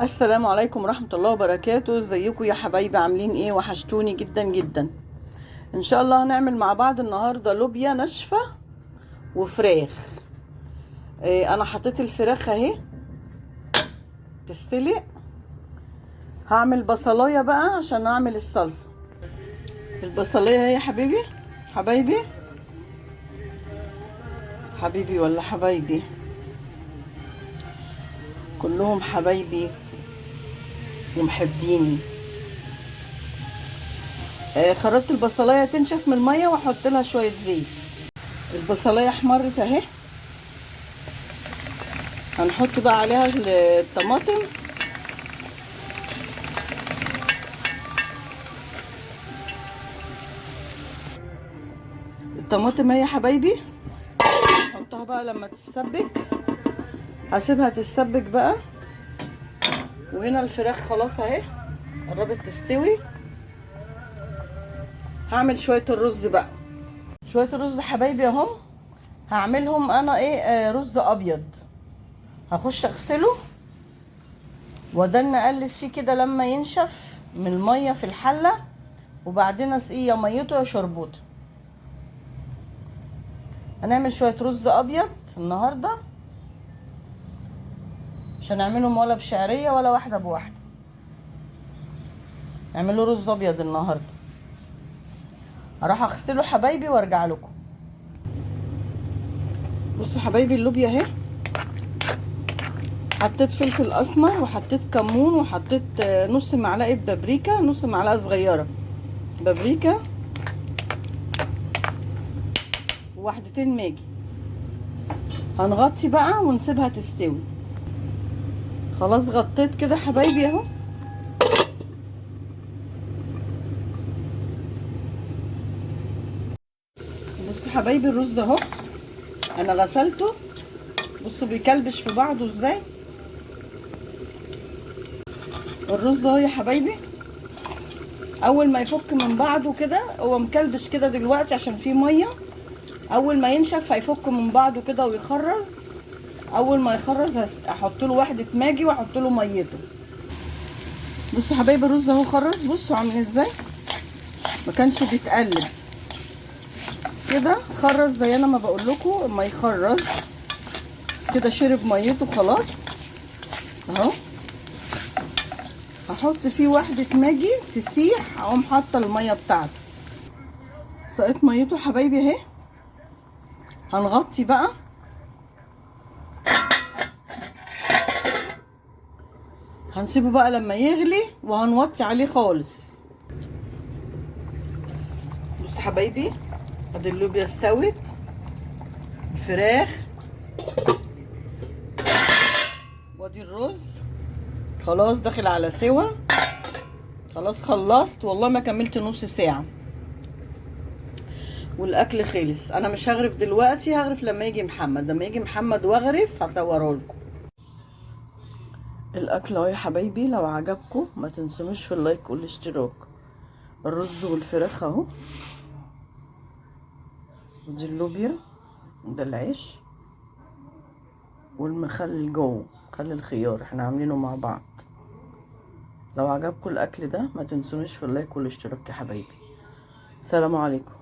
السلام عليكم ورحمة الله وبركاته. ازيكم يا حبايبي؟ عاملين ايه؟ وحشتوني جدا جدا. ان شاء الله هنعمل مع بعض النهاردة لوبيا ناشفة وفراخ. انا حطيت الفراخ اهي تستلق. هعمل بصلاية بقى عشان اعمل الصلصة. البصلاية اهي يا حبيبي، حبايبي حبيبي ولا حبايبي، كلهم حبايبي ومحبيني. خرجت البصلايه تنشف من الميه واحط لها شويه زيت. البصلايه احمرت اهي. هنحط بقى عليها الطماطم. الطماطم اهي يا حبايبي، احطها بقى لما تتسبك. هسيبها تتسبك بقى. وهنا الفراخ خلاص اهي قربت تستوي. هعمل شويه الرز بقى. شويه الرز حبايبي اهم. هعملهم انا رز ابيض. هخش اغسله وادن اقلب فيه كده لما ينشف من الميه في الحله، وبعدين اسقيه يا ميته يا شربوته. هنعمل شويه رز ابيض النهارده، مش هنعملهم ولا بشعريه ولا واحده بواحده. نعمله رز ابيض النهارده. هروح اغسله حبايبي وارجع لكم. بصوا حبايبي اللوبيا اهي. حطيت فلفل اسمر وحطيت كمون وحطيت نص معلقه بابريكا، نص معلقه صغيره بابريكا، وواحدتين ماجي. هنغطي بقى ونسيبها تستوي. خلاص غطيت كده حبايبي اهو. بصوا حبايبي الرز اهو انا غسلته. بصوا بيكلبش في بعضه ازاي. الرز اهو يا حبايبي، اول ما يفك من بعضه كده، هو مكلبش كده دلوقتي عشان فيه ميه. اول ما ينشف هيفك من بعضه كده ويخرز. اول ما يخرز احط له واحده ماجي واحط له ميته. بصوا حبايبي الرز اهو خرز. بصوا عامل ازاي، ما كانش بيتقلب كده، خرز زي انا ما بقول لكم. اما يخرز كده شرب ميته خلاص اهو. هحط فيه واحده ماجي تسيح، اقوم حاطه الميه بتاعته. سقيت ميته حبايبي اهي. هنغطي بقى. هنسيبه بقى لما يغلي وهنوطي عليه خالص. بص حبايبي ادي اللوبيا استوت. الفراخ وادي الرز خلاص داخل على سوا. خلاص خلصت والله، ما كملت نص ساعة والاكل خلص. انا مش هغرف دلوقتي، هغرف لما يجي محمد. لما يجي محمد واغرف هصوره لكم. الاكل اهو يا حبايبي. لو عجبكم ما تنسونوش في اللايك والاشتراك. الرز والفراخ اهو. دي اللوبيا، ده العيش والمخلل جوه، مخلل الخيار احنا عاملينه مع بعض. لو عجبكم الاكل ده ما تنسونوش في اللايك والاشتراك يا حبايبي. السلام عليكم.